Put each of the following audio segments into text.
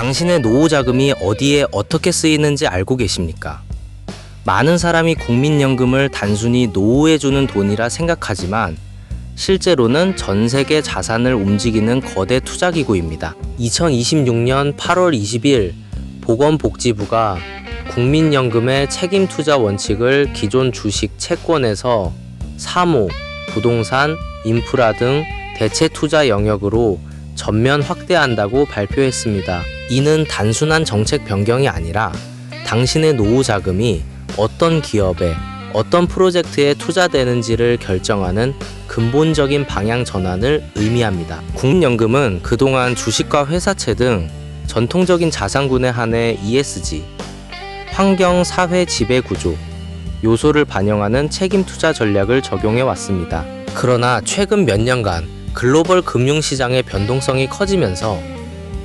당신의 노후 자금이 어디에 어떻게 쓰이는지 알고 계십니까? 많은 사람이 국민연금을 단순히 노후에 주는 돈이라 생각하지만 실제로는 전 세계 자산을 움직이는 거대 투자기구입니다. 2026년 8월 20일 보건복지부가 국민연금의 책임투자 원칙을 기존 주식, 채권에서 사모, 부동산, 인프라 등 대체 투자 영역으로 전면 확대한다고 발표했습니다. 이는 단순한 정책 변경이 아니라 당신의 노후 자금이 어떤 기업에 어떤 프로젝트에 투자되는지를 결정하는 근본적인 방향 전환을 의미합니다. 국민연금은 그동안 주식과 회사채 등 전통적인 자산군에 한해 ESG, 환경, 사회, 지배구조, 요소를 반영하는 책임 투자 전략을 적용해 왔습니다. 그러나 최근 몇 년간 글로벌 금융시장의 변동성이 커지면서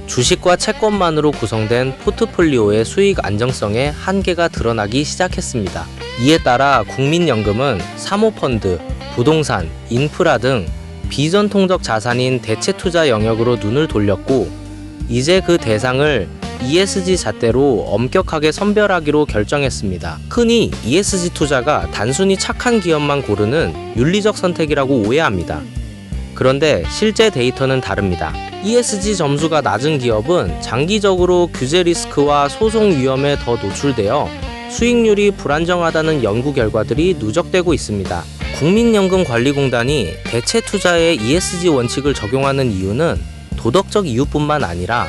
주식과 채권만으로 구성된 포트폴리오의 수익 안정성에 한계가 드러나기 시작했습니다. 이에 따라 국민연금은 사모펀드, 부동산, 인프라 등 비전통적 자산인 대체 투자 영역으로 눈을 돌렸고, 이제 그 대상을 ESG 잣대로 엄격하게 선별하기로 결정했습니다. 흔히 ESG 투자가 단순히 착한 기업만 고르는 윤리적 선택이라고 오해합니다. 그런데 실제 데이터는 다릅니다. ESG 점수가 낮은 기업은 장기적으로 규제 리스크와 소송 위험에 더 노출되어 수익률이 불안정하다는 연구 결과들이 누적되고 있습니다. 국민연금관리공단이 대체 투자에 ESG 원칙을 적용하는 이유는 도덕적 이유뿐만 아니라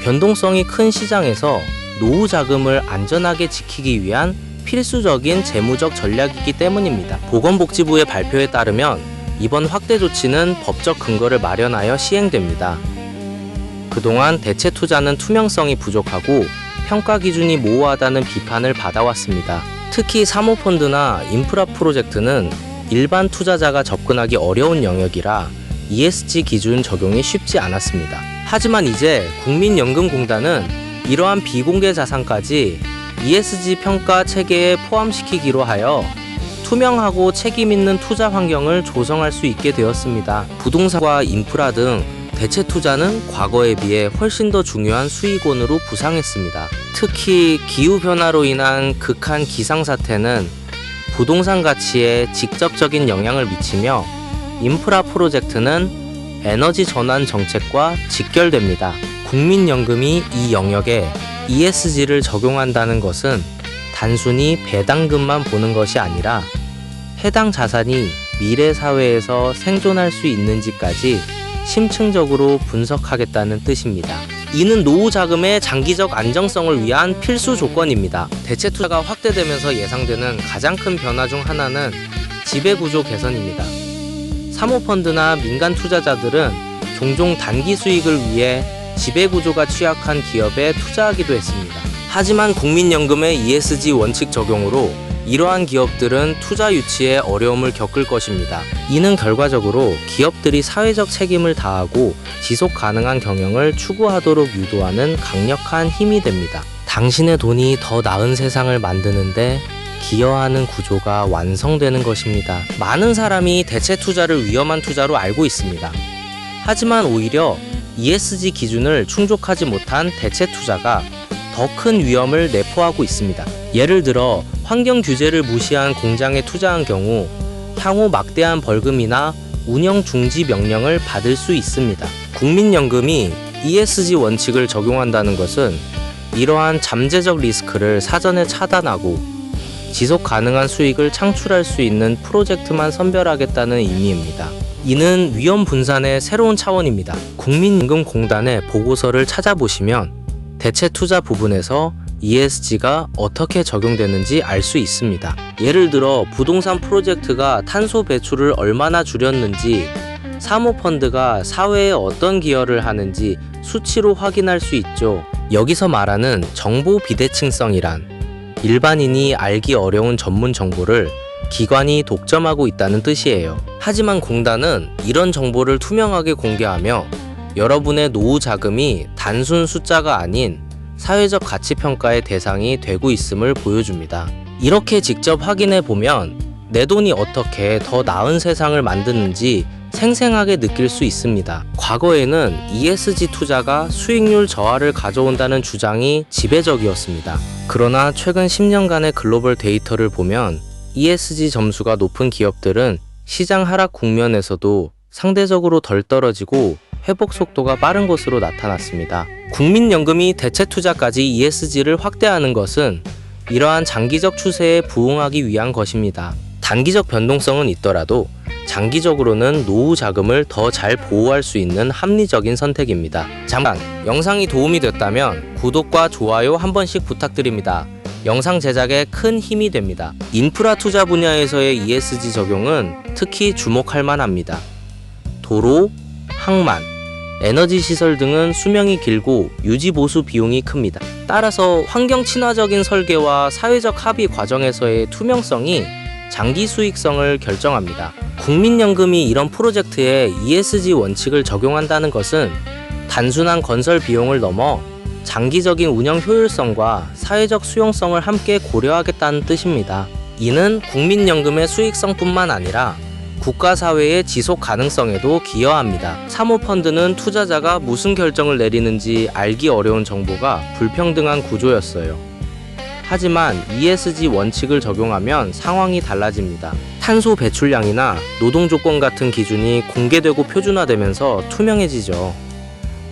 변동성이 큰 시장에서 노후 자금을 안전하게 지키기 위한 필수적인 재무적 전략이기 때문입니다. 보건복지부의 발표에 따르면 이번 확대 조치는 법적 근거를 마련하여 시행됩니다. 그동안 대체 투자는 투명성이 부족하고 평가 기준이 모호하다는 비판을 받아왔습니다. 특히 사모펀드나 인프라 프로젝트는 일반 투자자가 접근하기 어려운 영역이라 ESG 기준 적용이 쉽지 않았습니다. 하지만 이제 국민연금공단은 이러한 비공개 자산까지 ESG 평가 체계에 포함시키기로 하여 투명하고 책임있는 투자 환경을 조성할 수 있게 되었습니다. 부동산과 인프라 등 대체 투자는 과거에 비해 훨씬 더 중요한 수익원으로 부상했습니다. 특히 기후변화로 인한 극한 기상사태는 부동산 가치에 직접적인 영향을 미치며 인프라 프로젝트는 에너지 전환 정책과 직결됩니다. 국민연금이 이 영역에 ESG를 적용한다는 것은 단순히 배당금만 보는 것이 아니라 해당 자산이 미래 사회에서 생존할 수 있는지까지 심층적으로 분석하겠다는 뜻입니다. 이는 노후 자금의 장기적 안정성을 위한 필수 조건입니다. 대체 투자가 확대되면서 예상되는 가장 큰 변화 중 하나는 지배구조 개선입니다. 사모펀드나 민간 투자자들은 종종 단기 수익을 위해 지배구조가 취약한 기업에 투자하기도 했습니다. 하지만 국민연금의 ESG 원칙 적용으로 이러한 기업들은 투자 유치에 어려움을 겪을 것입니다. 이는 결과적으로 기업들이 사회적 책임을 다하고 지속 가능한 경영을 추구하도록 유도하는 강력한 힘이 됩니다. 당신의 돈이 더 나은 세상을 만드는데 기여하는 구조가 완성되는 것입니다. 많은 사람이 대체 투자를 위험한 투자로 알고 있습니다. 하지만 오히려 ESG 기준을 충족하지 못한 대체 투자가 더 큰 위험을 내포하고 있습니다. 예를 들어 환경 규제를 무시한 공장에 투자한 경우 향후 막대한 벌금이나 운영 중지 명령을 받을 수 있습니다. 국민연금이 ESG 원칙을 적용한다는 것은 이러한 잠재적 리스크를 사전에 차단하고 지속 가능한 수익을 창출할 수 있는 프로젝트만 선별하겠다는 의미입니다. 이는 위험 분산의 새로운 차원입니다. 국민연금공단의 보고서를 찾아보시면 대체 투자 부분에서 ESG가 어떻게 적용되는지 알 수 있습니다. 예를 들어 부동산 프로젝트가 탄소 배출을 얼마나 줄였는지, 사모펀드가 사회에 어떤 기여를 하는지 수치로 확인할 수 있죠. 여기서 말하는 정보 비대칭성이란 일반인이 알기 어려운 전문 정보를 기관이 독점하고 있다는 뜻이에요. 하지만 공단은 이런 정보를 투명하게 공개하며 여러분의 노후 자금이 단순 숫자가 아닌 사회적 가치 평가의 대상이 되고 있음을 보여줍니다. 이렇게 직접 확인해 보면 내 돈이 어떻게 더 나은 세상을 만드는지 생생하게 느낄 수 있습니다. 과거에는 ESG 투자가 수익률 저하를 가져온다는 주장이 지배적이었습니다. 그러나 최근 10년간의 글로벌 데이터를 보면 ESG 점수가 높은 기업들은 시장 하락 국면에서도 상대적으로 덜 떨어지고 회복 속도가 빠른 것으로 나타났습니다. 국민연금이 대체 투자까지 ESG를 확대하는 것은 이러한 장기적 추세에 부응하기 위한 것입니다. 단기적 변동성은 있더라도 장기적으로는 노후 자금을 더 잘 보호할 수 있는 합리적인 선택입니다. 잠깐, 영상이 도움이 됐다면 구독과 좋아요 한 번씩 부탁드립니다. 영상 제작에 큰 힘이 됩니다. 인프라 투자 분야에서의 ESG 적용은 특히 주목할 만합니다. 도로, 항만, 에너지 시설 등은 수명이 길고 유지 보수 비용이 큽니다. 따라서 환경 친화적인 설계와 사회적 합의 과정에서의 투명성이 장기 수익성을 결정합니다. 국민연금이 이런 프로젝트에 ESG 원칙을 적용한다는 것은 단순한 건설 비용을 넘어 장기적인 운영 효율성과 사회적 수용성을 함께 고려하겠다는 뜻입니다. 이는 국민연금의 수익성뿐만 아니라 국가 사회의 지속 가능성에도 기여합니다. 사모펀드는 투자자가 무슨 결정을 내리는지 알기 어려운 정보가 불평등한 구조였어요. 하지만 ESG 원칙을 적용하면 상황이 달라집니다. 탄소 배출량이나 노동 조건 같은 기준이 공개되고 표준화되면서 투명해지죠.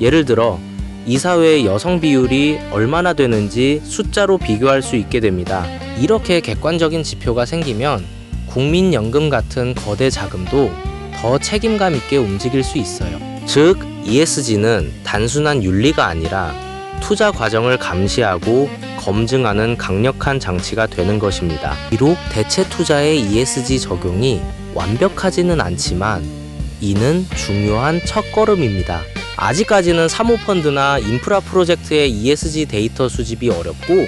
예를 들어 이사회의 여성 비율이 얼마나 되는지 숫자로 비교할 수 있게 됩니다. 이렇게 객관적인 지표가 생기면 국민연금 같은 거대 자금도 더 책임감 있게 움직일 수 있어요. 즉, ESG는 단순한 윤리가 아니라 투자 과정을 감시하고 검증하는 강력한 장치가 되는 것입니다. 비록 대체 투자의 ESG 적용이 완벽하지는 않지만 이는 중요한 첫걸음입니다. 아직까지는 사모펀드나 인프라 프로젝트의 ESG 데이터 수집이 어렵고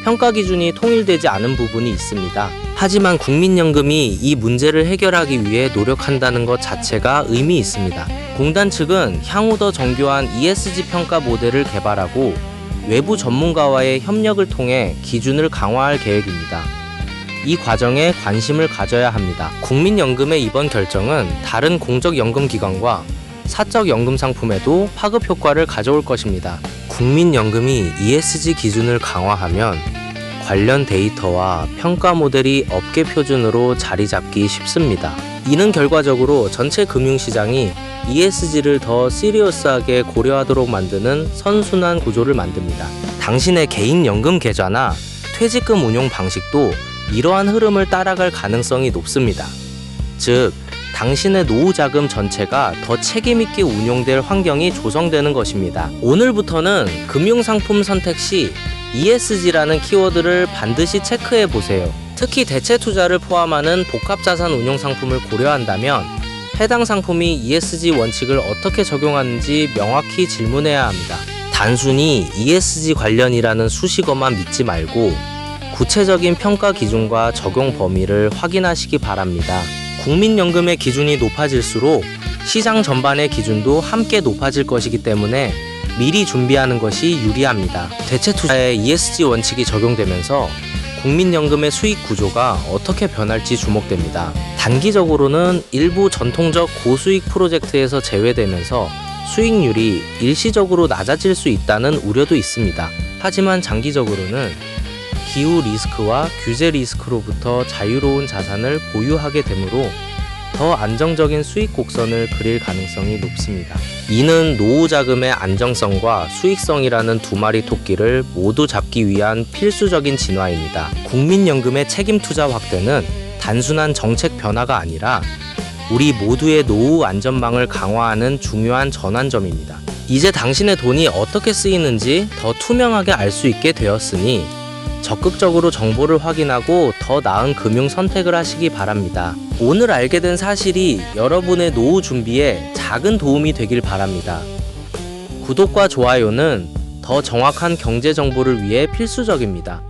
평가 기준이 통일되지 않은 부분이 있습니다. 하지만 국민연금이 이 문제를 해결하기 위해 노력한다는 것 자체가 의미 있습니다. 공단 측은 향후 더 정교한 ESG 평가 모델을 개발하고 외부 전문가와의 협력을 통해 기준을 강화할 계획입니다. 이 과정에 관심을 가져야 합니다. 국민연금의 이번 결정은 다른 공적연금기관과 사적연금 상품에도 파급 효과를 가져올 것입니다. 국민연금이 ESG 기준을 강화하면 관련 데이터와 평가 모델이 업계 표준으로 자리 잡기 쉽습니다. 이는 결과적으로 전체 금융시장이 ESG를 더 시리어스하게 고려하도록 만드는 선순환 구조를 만듭니다. 당신의 개인 연금 계좌나 퇴직금 운용 방식도 이러한 흐름을 따라갈 가능성이 높습니다. 즉, 당신의 노후 자금 전체가 더 책임있게 운용될 환경이 조성되는 것입니다. 오늘부터는 금융상품 선택 시 ESG라는 키워드를 반드시 체크해 보세요. 특히 대체 투자를 포함하는 복합자산 운용 상품을 고려한다면 해당 상품이 ESG 원칙을 어떻게 적용하는지 명확히 질문해야 합니다. 단순히 ESG 관련이라는 수식어만 믿지 말고 구체적인 평가 기준과 적용 범위를 확인하시기 바랍니다. 국민연금의 기준이 높아질수록 시장 전반의 기준도 함께 높아질 것이기 때문에 미리 준비하는 것이 유리합니다. 대체 투자에 ESG 원칙이 적용되면서 국민연금의 수익 구조가 어떻게 변할지 주목됩니다. 단기적으로는 일부 전통적 고수익 프로젝트에서 제외되면서 수익률이 일시적으로 낮아질 수 있다는 우려도 있습니다. 하지만 장기적으로는 기후 리스크와 규제 리스크로부터 자유로운 자산을 보유하게 되므로 더 안정적인 수익 곡선을 그릴 가능성이 높습니다. 이는 노후 자금의 안정성과 수익성이라는 두 마리 토끼를 모두 잡기 위한 필수적인 진화입니다. 국민연금의 책임 투자 확대는 단순한 정책 변화가 아니라 우리 모두의 노후 안전망을 강화하는 중요한 전환점입니다. 이제 당신의 돈이 어떻게 쓰이는지 더 투명하게 알 수 있게 되었으니 적극적으로 정보를 확인하고 더 나은 금융 선택을 하시기 바랍니다. 오늘 알게 된 사실이 여러분의 노후 준비에 작은 도움이 되길 바랍니다. 구독과 좋아요는 더 정확한 경제 정보를 위해 필수적입니다.